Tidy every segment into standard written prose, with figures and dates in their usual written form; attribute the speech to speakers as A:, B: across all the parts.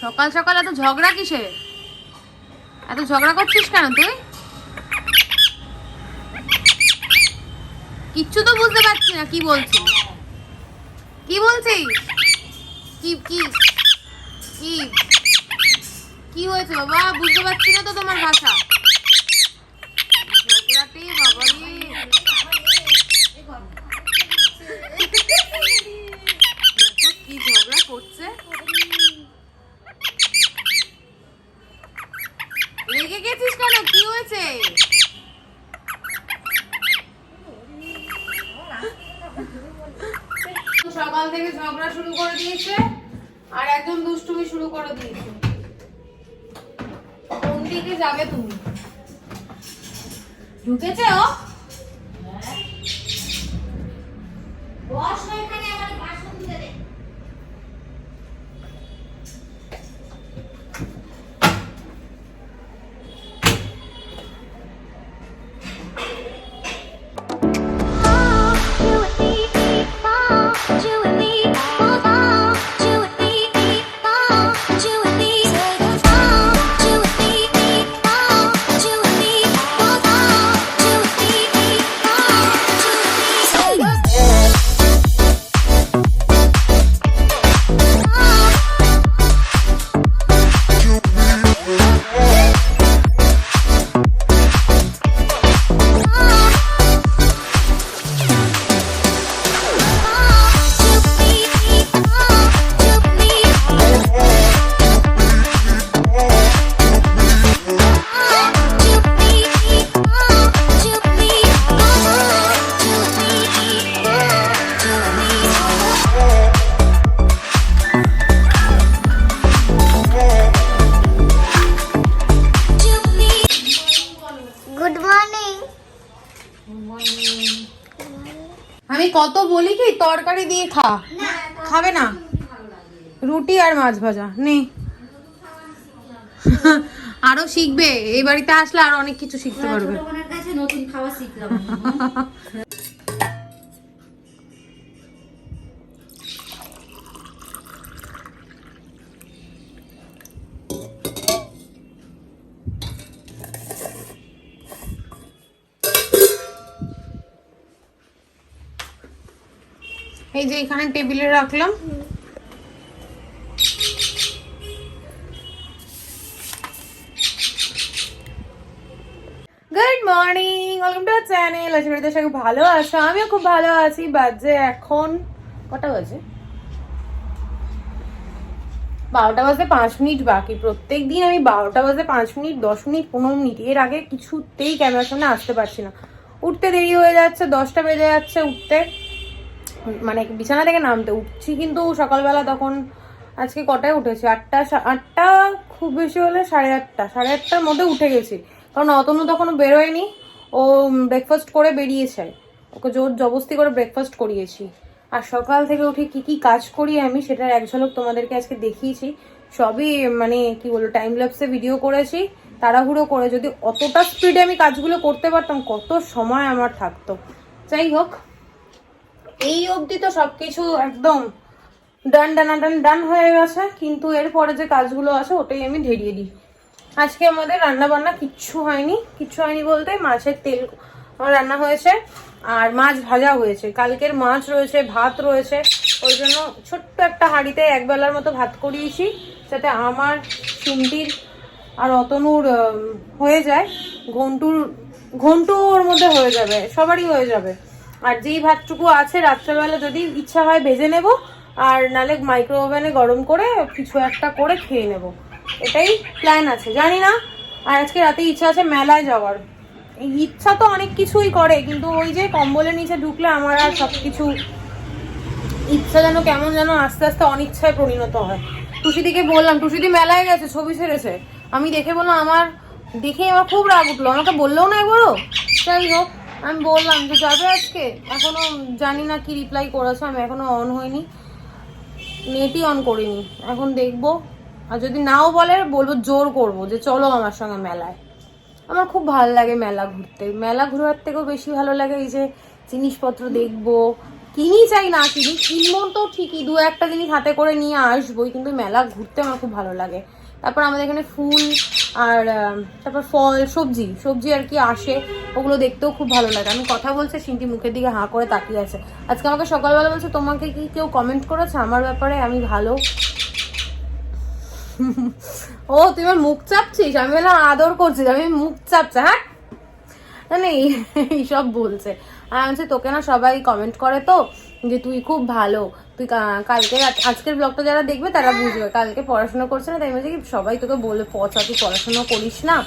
A: সকাল সকাল এত ঝগড়া কিসে? এত ঝগড়া করছিস কেন তুই? কিচ্ছু তো বুঝতে পারছি না, কি বলছিস? কি বলছিস? কি কি কি কি হয়েছে বাবা? বুঝতে পারছি না তো তোমার ভাষা। ঝগড়াতে বাবারে, কি ঝগড়া করছে। রেগে গেছিস কেন? কি হয়েছে? সকাল থেকে ঝগড়া শুরু করে দিয়েছে আর একদম দুষ্টুমি শুরু করে দিয়েছে। কোন দিকে যাবে তুমি? ঢুকেছে ও? বস এখানে, আমার বাসন ধুতে দে। আমি কত বলি কি তরকারি দিয়ে খা, খাবে না? রুটি আর মাছ ভাজা নে। আরো শিখবে, এই বাড়িতে আসলে আরো অনেক কিছু শিখতে পারবে।
B: নতুন খাওয়া শিখলাম।
A: এই যে এখানে টেবিলে রাখলাম। Good morning, welcome to our channel. আশা করি সবাই ভালো আছো, আমিও খুব ভালো আছি। বাজে এখন কটা বাজে? 12টা বাজে 5 মিনিট বাকি। প্রত্যেকদিন আমি 12টা বাজে 5 মিনিট, 10 মিনিট, 15 মিনিট এর আগে কিছুতেই ক্যামেরার সামনে আসতে পারছি না। উঠতে দেরি হয়ে যাচ্ছে, 10টা বেজে যাচ্ছে উঠতে, মানে বিছানা থেকে নামতে। উঠছি কিন্তু সকালবেলা তখন আজকে কটায় উঠেছি? 8টা, খুব বেশি হলে 8:30। 8:30টার মধ্যে উঠে গেছি, কারণ অতনু তখনও বেরোয়নি। ও ব্রেকফাস্ট করে বেরিয়েছে, ওকে জোর জবস্তি করে ব্রেকফাস্ট করিয়েছি। আর সকাল থেকে উঠে কি কি কাজ করি আমি সেটার এক ঝলক তোমাদেরকে আজকে দেখিয়েছি। সবই মানে কি বলবো, টাইম ল্যাপসে ভিডিও করেছি তাড়াহুড়ো করে। যদি অতটা স্পিডে আমি কাজগুলো করতে পারতাম, কত সময় আমার থাকতো। যাই হোক, এই অবধি তো সবকিছু একদম ডান হয়ে গেছে, কিন্তু এরপরে যে কাজগুলো আছে ওটাই আমি ধরিয়ে দিই। আজকে আমাদের রান্না বান্না কিচ্ছু হয়নি বলতে মাছের তেল রান্না হয়েছে আর মাছ ভাজা হয়েছে। কালকের মাছ রয়েছে, ভাত রয়েছে, ওই জন্য ছোট্ট একটা হাঁড়িতে একবেলার মতো ভাত করিয়েছি, যাতে আমার শুনটির আর অতনুর হয়ে যায়। ঘন্টুর মধ্যে হয়ে যাবে, সবারই হয়ে যাবে। আর যেই ভাতটুকু আছে রাত্রেবেলা যদি ইচ্ছা হয় ভেজে নেব, আর নালে মাইক্রো ওভেনে গরম করে কিছু একটা করে খেয়ে নেব। এটাই প্ল্যান আছে, জানি না। আর আজকে রাতে ইচ্ছা আছে মেলায় যাওয়ার। ইচ্ছা তো অনেক কিছুই করে, কিন্তু ওই যে কম্বলের নিচে ঢুকলে আমার আর সবকিছু ইচ্ছা যেন কেমন যেন আস্তে আস্তে অনিচ্ছায় পরিণত হয়। টুসিদিকে বললাম, টুসিদি মেলায় গেছে, ছবি ছেড়েছে। আমি দেখে বললাম, আমার খুব রাগ উঠলো। আমাকে বললেও না একবারও। যাই হোক, আমি বললাম যে যাবে আজকে। এখনো জানি না কি রিপ্লাই করেছে, আমি এখনো অন হয়নি, নেটই অন করিনি। এখন দেখবো, আর যদি নাও বলে বলবো, জোর করবো যে চলো আমার সঙ্গে মেলায়। আমার খুব ভালো লাগে মেলা ঘুরতে। মেলা ঘোরার থেকেও বেশি ভালো লাগে এই যে জিনিসপত্র দেখবো, কিনি চাই না কিনি, কিনবো তো ঠিকই, দু একটা জিনিস হাতে করে নিয়ে আসবোই, কিন্তু মেলা ঘুরতে আমার খুব ভালো লাগে। তারপর আমাদের এখানে ফুল আর তারপর ফল সবজি আর কি আসে, ওগুলো দেখতেও খুব ভালো লাগে। আমি কথা বলছি, সিনটি মুখের দিকে হাঁ করে তাকিয়ে আছে। আজকে আমাকে সকালবেলা বলছে তোমাকে কি কেউ কমেন্ট করেছে আমার ব্যাপারে, আমি ভালো। ও তুই আমার মুখ চাপছিস, আমি বললাম আদর করছিস, আমি মুখ চাপছি। হ্যাঁ মানে এইসব বলছে। আর আমি বলছি তোকে না সবাই কমেন্ট করে তো যে তুই খুব ভালো, তুই কালকে আজকের ব্লগটা যারা দেখবে তারা বুঝবে, কালকে পড়াশোনা করছে না, তাই বলছে কি সবাই তোকে বলে পচা তুই পড়াশোনা করিস না।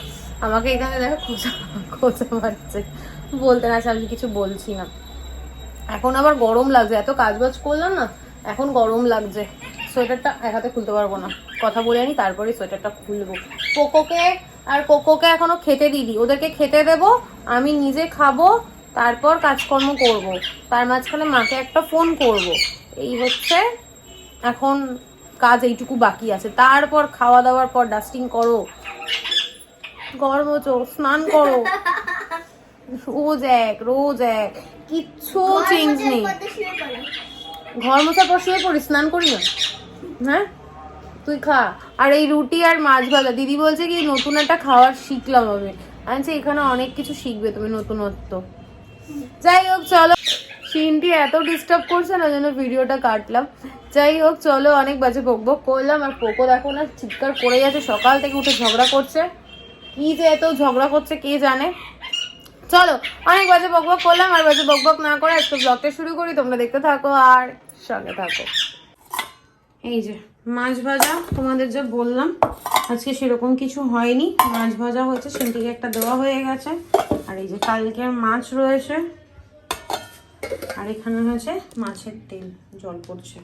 A: আমাকে এখানে দেখো খোঁচা মারছে, বলতে না আমি কিছু বলছি না। এখন আবার গরম লাগছে, এত কাজবাজ করলাম না, এখন গরম লাগছে। সোয়েটারটা এক হাতে খুলতে পারবো না, কথা বলে নি তারপরে সোয়েটারটা খুলবো। কোকোকে এখনো খেতে দিদি, ওদেরকে খেতে দেবো, আমি নিজে খাবো, তারপর কাজকর্ম করব। তার মাঝখানে মাকে একটা ফোন করব। এই হচ্ছে এখন কাজ, এইটুকু বাকি আছে। তারপর খাওয়া দাওয়ার পর ডাস্টিং করো, ঘর মোচো, স্নান করো, রোজ এক কিচ্ছু চেঞ্জ নেই। ঘর মোছার পর শুয়ে পড়ি, স্নান করি না? হ্যাঁ তুই খা। আর এই রুটি আর মাছ ভাজা, দিদি বলছে কি নতুন একটা খাবার শিখলাম আমি। আচ্ছা এখানে অনেক কিছু শিখবে তুমি, নতুনত্ব। যাই হোক চলো, সিনটি এত ডিস্টার্ব করছে না যেন ভিডিওটা কাটলাম। যাই হোক চলো, অনেক বাজে বকবক করলাম। আর পোকো দেখো না চিৎকার করে যাচ্ছে, সকাল থেকে উঠে ঝগড়া করছে, কি যে এত ঝগড়া করছে কে জানে। চলো অনেক বাজে বকবক করলাম, আর বাজে বকবক না করে আজকে ব্লগটা শুরু করি। তোমরা দেখতে থাকো আর সঙ্গে থাকো। এই যে মাছ ভাজা, তোমাদের যা বললাম আজকে সেরকম কিছু হয়নি, মাছ ভাজা হয়েছে, সেটিকে একটা দেওয়া হয়ে গেছে। আর এই যে কালকের মাছ রয়েছে, আর এখানে হয়েছে মাছের তেল, জল পড়ছে।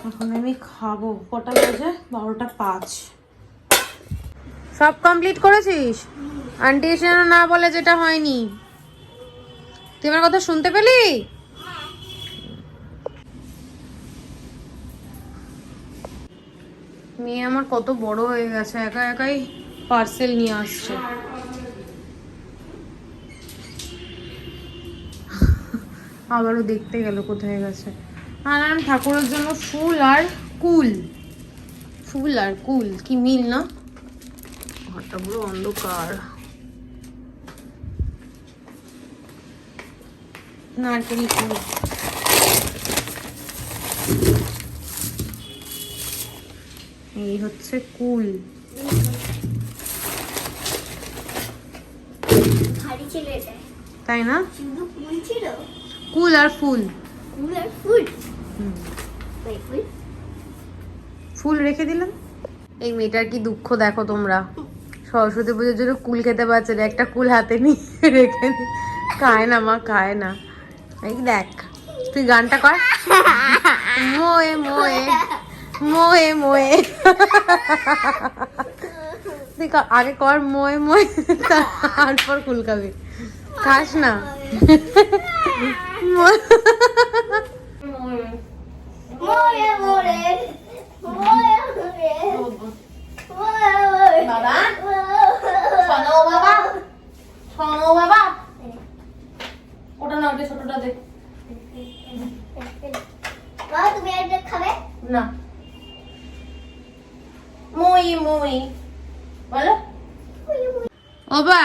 A: এখন আমি খাবো। কটা বাজে? 12:05। সব কমপ্লিট করেছিস? আন্টি এসে যেন না বলে যেটা হয়নি। তুই আমার কথা শুনতে পেলি? মেয়ে আমার কত বড় হয়ে গেছে, একা একাই পার্সেল নিয়ে আসছে। আবারও দেখতে গেল কোথায় গেছে। নারায়ণ ঠাকুরের জন্য ফুল আর কুল কি মিল না? ঘরটা পুরো অন্ধকার। নারকেল ফুল, এই হচ্ছে কুল। তাই না? কুল আর ফুল, ফুল রেখে দিলাম। এই মেয়েটার কি দুঃখ দেখো তোমরা, সরস্বতী পুজোর জন্য কুল খেতে পারছে না, একটা কুল হাতে নিয়ে রেখে খায় না মা, খায় না। এই দেখ, তুই গানটা কর, মোয়ে মোয়ে মোয়ে মোয়ে, তুই আগে কর মোয়ে মোয়ে, তারপর কুল খাবি। খাস না? ওটা না, ওটা ছোটটা দে
C: তুমি একটা খাবে
A: না। মই মই বলো। ও বা,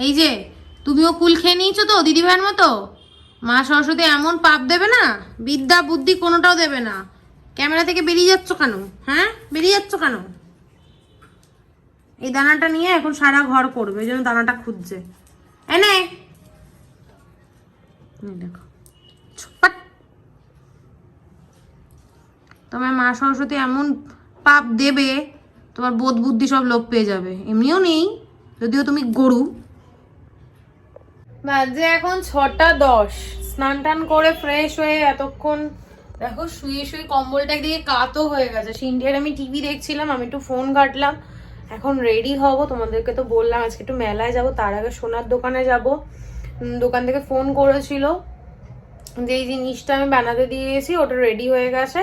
A: এই যে তুমিও কুল খেয়ে নিয়েছো তো দিদি ভাইয়ের মতো? মা সরস্বতী এমন পাপ দেবে না, বিদ্যা বুদ্ধি কোনোটাও দেবে না। ক্যামেরা থেকে বেরিয়ে যাচ্ছ কেন? হ্যাঁ বেরিয়ে যাচ্ছ কেন? এই দানাটা নিয়ে এখন সারা ঘর করবে, এই জন্য দানাটা খুঁজছে। এনে দেখো, তোমার মা সরস্বতী এমন পাপ দেবে, তোমার বোধ বুদ্ধি সব লোপ পেয়ে যাবে। এমনিও নেই, যদিও তুমি গরু। বাজে এখন 6:10। স্নান টান করে ফ্রেশ হয়ে এতক্ষণ দেখো শুয়ে শুয়ে কম্বলটা একদিকে কাতও হয়ে গেছে। সিন্ডিয়ার আমি টিভি দেখছিলাম, আমি একটু ফোন ঘাটলাম। এখন রেডি হব, তোমাদেরকে তো বললাম আজকে একটু মেলায় যাব, তার আগে সোনার দোকানে যাব। দোকান থেকে ফোন করেছিল যে এই জিনিসটা আমি বানাতে দিয়ে গেছি, ওটা রেডি হয়ে গেছে,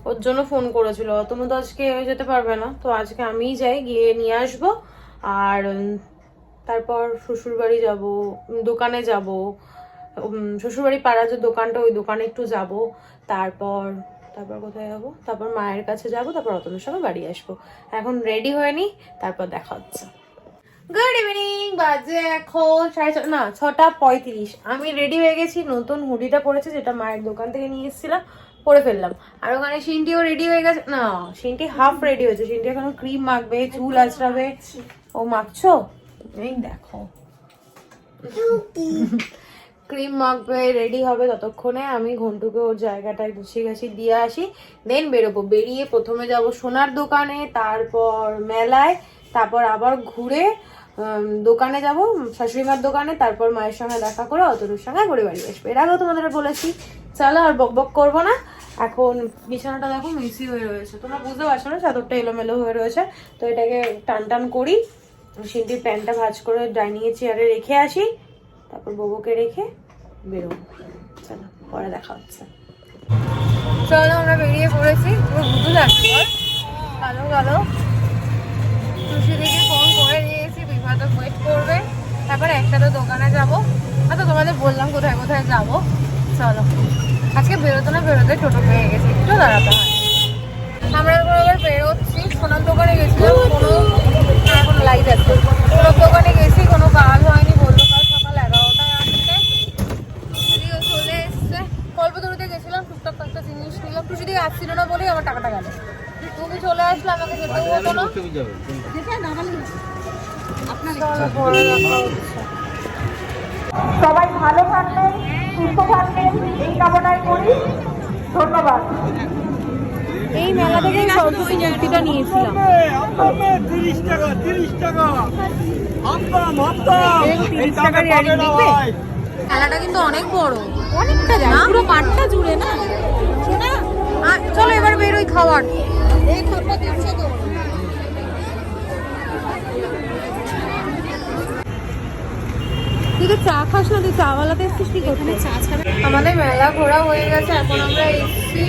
A: ওর জন্য ফোন করেছিল। তুমি তো আজকে যেতে পারবে না, তো আজকে আমিই যাই, গিয়ে নিয়ে আসবো। আর তারপর শ্বশুর বাড়ি যাবো, দোকানে যাব, শ্বশুরবাড়ি পাড়ার যে দোকানটা, ওই দোকানে একটু যাব, তারপর কোথায় যাবো, তারপর মায়ের কাছে যাব, তারপর অতনুর সঙ্গে বাড়ি আসবো। এখন রেডি হয়ে নি, তারপর দেখা হচ্ছে। গুড ইভিনিং, বাজে এখন 6:35। আমি রেডি হয়ে গেছি, নতুন হুডিটা পরেছি যেটা মায়ের দোকান থেকে নিয়ে এসেছিলাম, পরে ফেললাম। আর ওখানে সিনটিও রেডি হয়ে গেছে, না সিনটি হাফ রেডি হয়েছে, সিনটি এখন ক্রিম মাখবে, চুল আঁচড়াবে। ও মাখছো, এই দেখো ক্রিম মাখবে, রেডি হবে। ততক্ষণে আমি ঘন্টুকে ওর জায়গাটায় গুছিয়ে গাছি দিয়ে আসি, দেন বেরোবো। বেরিয়ে প্রথমে যাব সোনার দোকানে, তারপর মেলায়, তারপর আবার ঘুরে দোকানে যাব, শাশুড়িমার দোকানে, তারপর মায়ের সঙ্গে দেখা করে অতনুর সঙ্গে ঘুরে বাড়ি আসবো। এর আগেও তোমাদের বলেছি, চলো আর বক বক করবো না। এখন বিছানাটা দেখো মেসি হয়ে রয়েছে, তোমরা বুঝতে পারছো না, চাদরটা এলোমেলো হয়ে রয়েছে। তো এটাকে টান টান করি, সিনটির প্যান্টটা ভাঁজ করে ডাইনিং এর চেয়ারে রেখে আসি, তারপর বউকে রেখে বেরোবো। চলো পরে দেখা হচ্ছে। চলো আমরা বেরিয়ে পড়েছি, পুরো বুঝু লাগছে, ভালো ভালো। খুশি থেকে ফোন করে দিয়েছি, বিভা তো ওয়েট করবে, তারপর একসাথে দোকানে যাবো। আচ্ছা তোমাদের বললাম কোথায় কোথায় যাবো। চলো, আজকে বেরোতে না বেরোতে টোটো পেয়ে গেছি, একটু দাঁড়াতে হয়। আমরা এখন আবার বেরোচ্ছি, সোনার দোকানে গেছিলাম, কোনো এখন লাইট আছে, সোনার দোকানে গেছি, কোনো কাজ হয়নি, বললো কাল সকাল 11টায় আসতে। টুসিদিও চলে এসছে, কল্পতরুতে গেছিলাম, টুকটাক কয়েকটা জিনিস নিলাম। টুসিদি আসছিল না বলেই আমার টাকাটা গেল, তুমি চলে আসলে আমাকে যেতেও হতো না। সবাই ভালো থাকবেন, সুস্থ থাকবেন, এই কামনাই করি। ধন্যবাদ। এই মেলা থেকে সরস্বতী মূর্তিটা নিয়েছিলাম,
D: 30 টাকা 30 টাকা।
A: মেলাটা কিন্তু অনেক বড়, অনেকটা না পুরো মাঠটা জুড়ে না। চলো এবার বেরোই খাওয়ার। এই খাবারটা দিচ্ছে তো, তুই তো চা খাস না, তুই চাওয়ালাতে এসছিস কি করতে? চা খাবে। আমাদের মেলা ঘোরা হয়ে গেছে, এখন আমরা এসছি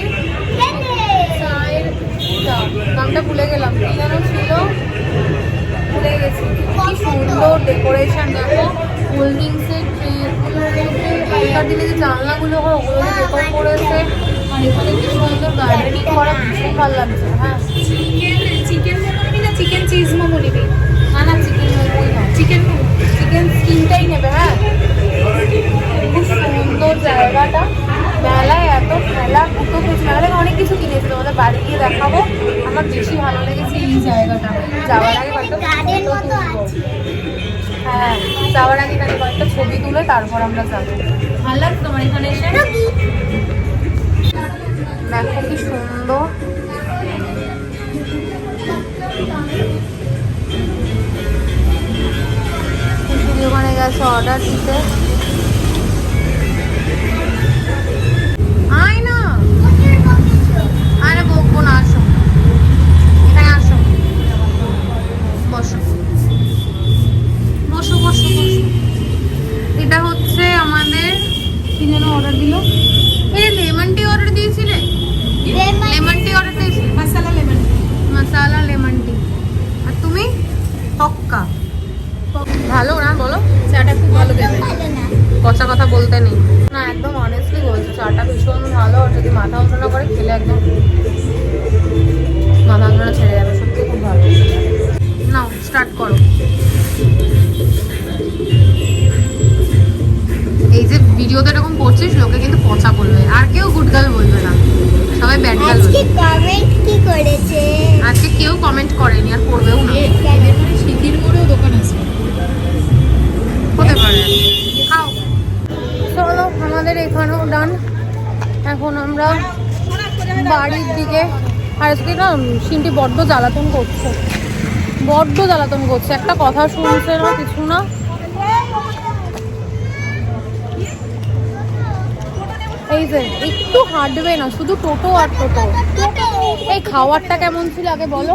A: চায়ের নামটা ভুলে গেলাম, কি যেন ছিল, ভুলে গেছি। কি সুন্দর ডেকোরেশন দেখো, কোল্ড ড্রিঙ্কসের আগেকার দিনে যে জানলাগুলো হয় ওগুলো ডেকোর করেছে, আর এখানে কি সুন্দর গার্ডেনিং করা, ভীষণ ভালো লাগছে। হ্যাঁ চিকেন মোমো নিবি না চিকেন চিজ মোমো নিবি? না চিকেন মোমোই না, চিকেন স্কিনটাই নেবে। হ্যাঁ খুব সুন্দর জায়গাটা, মেলায় এত খেলা কুতো কিছু, মেলায় অনেক কিছু কিনেছি, তোমাদের বাড়ি গিয়ে দেখাবো। আমার বেশি ভালো লেগেছে এই জায়গাটা, যাওয়ার আগে হ্যাঁ যাওয়ার আগে তাকে কয়েকটা ছবি তুলে তারপর আমরা যাবো। ভালো লাগছে তোমার এখানে এসে? দেখো কি সুন্দর, ওখানে গেছে অর্ডার দিতে। আয় না, আরে বকবো না, আসো এখানে, আসো বসো বসো বসো বসো। এটা হচ্ছে আমাদের কি যেন অর্ডার দিল, এই লেমন টি অর্ডার দিয়েছিলে? লেমন টি অর্ডার দিয়েছিলে? মশালা লেমন টি। আর তুমি? পক্কা ভালো না বলো? চাটা খুব ভালো দেবে, পচা কথা বলতে নেই না, একদম অনেস্টলি বলছি, চাটা ভীষণ ভালো। আর যদি মাথা যন্ত্রণা করে খেলে একদম মাথা যন্ত্রণা ছেড়ে যাবে, সত্যি খুব ভালো। নাও স্টার্ট করো। এই যে ভিডিওতে এরকম করছিস, লোকে কিন্তু পচা বলবে, আর কেউ গুড গার্ল বলবে না, সবাই ব্যাড গার্ল বলবে।
C: কমেন্ট কি করেছে?
A: আজকে কেউ কমেন্ট করেনি, আর করবেও না। শিখির করেও দোকান আছে, হতে পারে। খাও। চলো আমাদের এখানেও ডান, এখন আমরা বাড়ির দিকে। আর আজকে না সিনটি বড্ড জ্বালাতন করছে, একটা কথা শুনছে না, কিছু না। এই যে একটু হাঁটবে না, শুধু টোটো আর টোটো। এই খাওয়ারটা কেমন ছিল আগে বলো?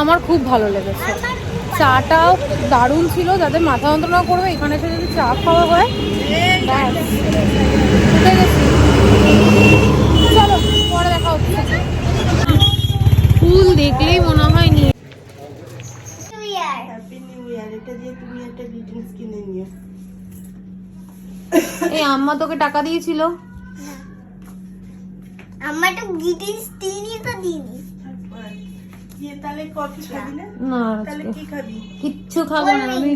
A: আমার খুব ভালো লেগেছে, চাটাও দারুণ ছিল। যাদের মাথা যন্ত্রণা করবে এখানে এসে যদি চা খাওয়া হয়, উঠে গেছি। চলো পরে দেখা হচ্ছে। ফুল দেখলেই মনে হয় নিয়ে।
D: হ্যাপি নিউ ইয়ার, এটা দিয়ে তুমি একটা গ্রিটিংস কিনে নিও।
A: এই আম্মা তোকে টাকা দিয়েছিল?
C: আমার তো গিটিস তিনি তো দিনি।
D: তাহলে কফি খাবি না?
A: না
D: তাহলে কি খাবি?
A: কিচ্ছু খাবো না আমি।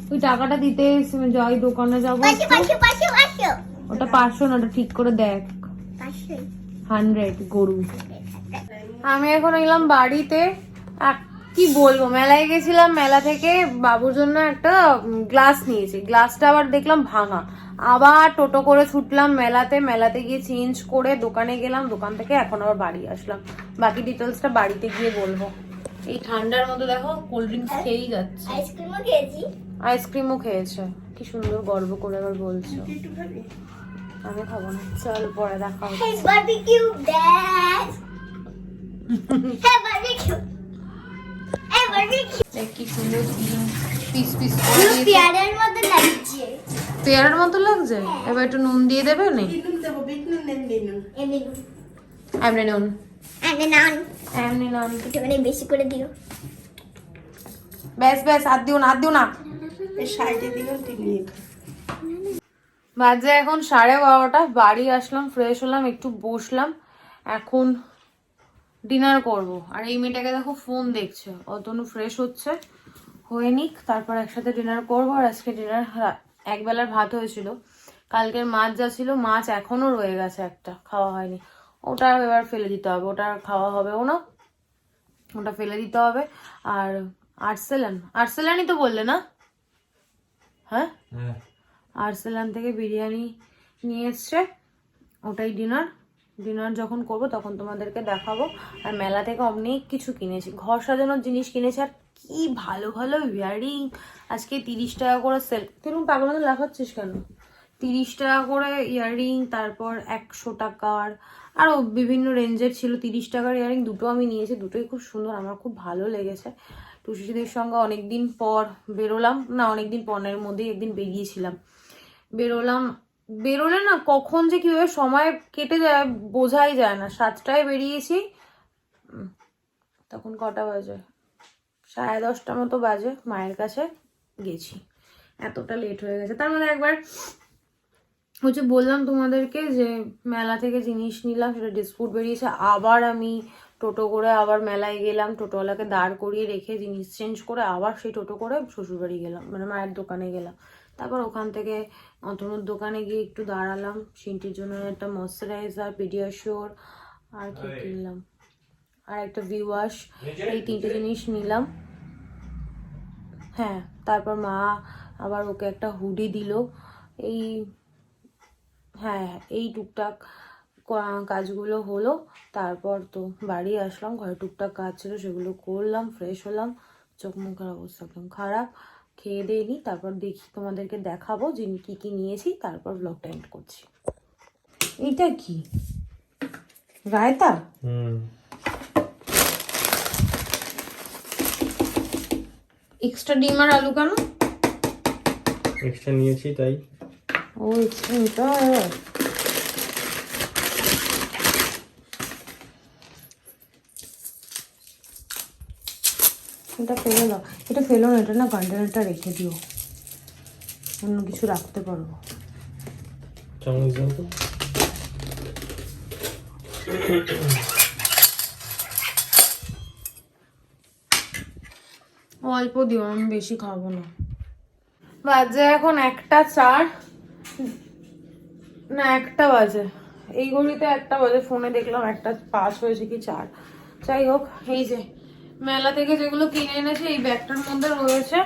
A: তুই টাকাটা দিতে যাই দোকানে যাবো।
C: পাশে পাশে পাশে পাশে
A: ওটা 500 না, ওটা ঠিক করে দেখ।
C: পাশে
A: 100 গরু। আমি এখন এলাম বাড়িতে। কি বলবো, মেলায় গেছিলাম, মেলা থেকে বাবুর জন্য একটা গ্লাস নিয়েছি। গ্লাসটা আবার দেখলাম ভাঙা। আবার টোটো করে ছুটলাম মেলাতে, মেলাতে গিয়ে চেঞ্জ করে দোকানে গেলাম, দোকান থেকে এখন আবার বাড়ি আসলাম। বাকি ডিটেলসটা বাড়িতে গিয়ে বলবো। এই ঠান্ডার মধ্যে দেখো কোল্ড ড্রিঙ্কস খেয়েই যাচ্ছে।
C: আইসক্রিমও খেয়েছি।
A: আইসক্রিমও খেয়েছে, কি সুন্দর গর্ব করে আবার বলছো।
D: একটু খাবি?
A: আমি খাবো না, চল পরে দেখা হবে।
C: Hey barbecue dad. Hey barbecue. Hey barbecue.
A: দেখ কি সুন্দর পিস পিস
C: পুরো পেয়ারের মতো লাগছে।
A: পেয়ারার মতো লাগছে। এবার একটু নুন দিয়ে দেবে নে।
D: বিটনুন দেবো, বিটনুন নেন দিনুন।
C: এমনি
A: এমনি নুন,
C: এমনি নান
A: এমনি নুন।
C: একটুখানি বেশি করে দিও।
A: ব্যাস ব্যাস, আর দিও না, আর দিও না।
D: এই সাইডে দিনুন টিলিয়ে খা।
A: বাজে এখন 12:30। বাড়ি আসলাম, ফ্রেশ হলাম, একটু বসলাম। এখন ডিনার করব। আর এই মেয়েটাকে দেখো ফোন দেখছে। অতনু ফ্রেশ হচ্ছে, হয়ে নিক, তারপর একসাথে ডিনার করব। আর আজকে ডিনার একবেলার ভাত হয়েছিল, কালকের মাছ যা ছিল, মাছ এখনো রয়ে গেছে, একটা খাওয়া হয়নি। ওটা এবার ফেলে দিতে হবে, ওটা আর খাওয়া হবেও না, ওটা ফেলে দিতে হবে। আর আর্সেলানই তো বললে না? হ্যাঁ, আর্সেলান থেকে বিরিয়ানি নিয়ে এসছে, ওটাই ডিনার যখন করব তখন তোমাদেরকে দেখাবো। আর মেলা থেকে অনেক কিছু কিনেছি, ঘর সাজানোর জিনিস কিনেছি। আর কি ভালো ভালো ইয়াররিং, আজকে 30 টাকা করে সেল। তুই পাগল মতো লাফাচ্ছিস কেন? 30 টাকা করে ইয়াররিং, তারপর 100 টাকার, আরও বিভিন্ন রেঞ্জের ছিল। 30 টাকার ইয়াররিং দুটো আমি নিয়েছি, দুটোই খুব সুন্দর, আমার খুব ভালো লেগেছে। টুসিদের সঙ্গে অনেকদিন পর বেরোলাম, না অনেকদিন পরের মধ্যেই একদিন বেরিয়েছিলাম। বেরোলে না কখন যে কিভাবে সময় কেটে যায় বোঝাই যায় না। 7টায় বেরিয়েছি, তখন কটা বাজে? 10:30 মতো বাজে। মায়ের কাছে গেছি, এতটা লেট হয়ে গেছে। তার মধ্যে একবার হচ্ছে বললাম তোমাদেরকে যে মেলা থেকে জিনিস নিলাম, সেটা ডিসপুট বেরিয়েছে। আবার আমি টোটো করে আবার মেলায় গেলাম, টোটোওয়ালাকে দাঁড় করিয়ে রেখে জিনিস চেঞ্জ করে আবার সেই টোটো করে শ্বশুরবাড়ি গেলাম, মানে মায়ের দোকানে গেলাম। তারপর ওখান থেকে অতনুর দোকানে গিয়ে একটু দাঁড়ালাম, সিনটির জন্য একটা ময়শ্চারাইজার, পিডিয়াশিওর, আর কি কিনলাম, আর একটা ভি ওয়াশ, এই 3টে জিনিস নিলাম। হ্যাঁ, তারপর মা আবার ওকে একটা হুডি দিল। হ্যাঁ, এই টুকটাক কাজগুলো হলো। তারপর তো বাড়ি আসলাম, ঘরে টুকটাক কাজ ছিল সেগুলো করলাম, ফ্রেশ হলাম। চোখ মুখের অবস্থা একদম খারাপ। খেয়ে দিয়ে নিই, তারপর দেখি তোমাদেরকে দেখাবো যে কি কি নিয়েছি, তারপর ব্লগটা এন্ড করছি। এইটা কি রায়তা? এক্সট্রা ডিম আর আলু কেন?
E: এক্সট্রা নিয়েছি তাই।
A: ও এক্সট্রা নিতে হয়। এটা ফেলে দাও, এটা ফেলো না, এটা না কন্টেনারটা রেখে দিও, অন্য কিছু রাখতে পারবো।
E: চামচ দাও তো।
A: অল্প দিও, আমি বেশি খাবো না। বাজে এখন 1:04, না 1টা বাজে, এই ঘড়িতে 1টা বাজে। ফোনে দেখলাম 1:05 হয়েছে কি 4। যাই হোক, এই যে মেলা থেকে যেগুলো কিনে এনেছি এই ব্যাগটার মধ্যে রয়েছে।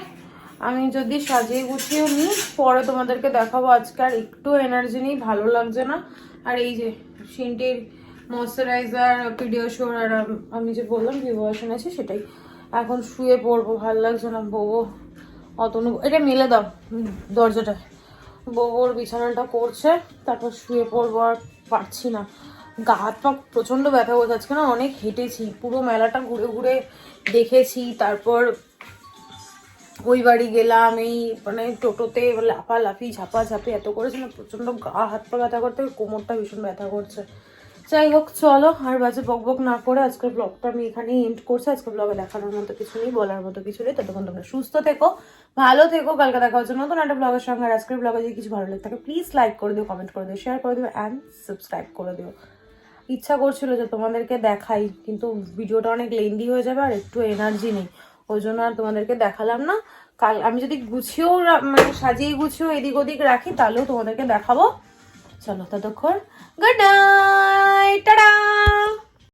A: আমি যদি সাজিয়ে গুছিয়ে নিই পরে তোমাদেরকে দেখাবো। আজকে আর একটু এনার্জি নেই, ভালো লাগছে না। আর এই যে সিনটির ময়শ্চারাইজার, পিডিয়াশিওর, আর আমি যে বললাম ভি ওয়াশ এনেছি সেটাই। এখন শুয়ে পড়বো, ভালো লাগছে না। বউও অতনু, এটা মেলে দাও দরজাটায়, বউর বিছানাটা করছে, তারপর শুয়ে পড়বো। আর পারছি না, গা হাত পা প্রচন্ড ব্যথা করছে। আজকে না অনেক হেঁটেছি, পুরো মেলাটা ঘুরে ঘুরে দেখেছি। তারপর ওই বাড়ি গেলাম, এই মানে টোটোতে লাফালাফি ঝাপাঝাপি এত করেছে না, প্রচন্ড গা হাত পা ব্যথা করতে, কোমরটা ভীষণ ব্যথা করছে। যাই হোক চলো আর বাজে বকবক না করে আজকের ব্লগটা আমি এখানেই এন্ড করছি। আজকের ব্লগে দেখানোর মতো কিছু নেই, বলার মতো কিছু নেই। ততক্ষণ তোমরা সুস্থ থেকো, ভালো থেকো। কালকে দেখা হচ্ছে নতুন একটা ব্লগের সঙ্গে। আর আজকের ব্লগে যদি কিছু ভালো লেগে থাকে প্লিজ লাইক করে দিও, কমেন্ট করে দিও, শেয়ার করে দিও অ্যান্ড সাবস্ক্রাইব করে দিও। ইচ্ছা করছিল যে তোমাদেরকে দেখাই, কিন্তু ভিডিওটা অনেক লেন্দি হয়ে যাবে আর একটু এনার্জি নেই, ওই জন্য আর তোমাদেরকে দেখালাম না। কাল আমি যদি গুছিয়েও মানে সাজিয়ে গুছিয়েও এদিক ওদিক রাখি তাহলেও তোমাদেরকে দেখাবো। চলো ততক্ষণ গুড নাইট, টাটা।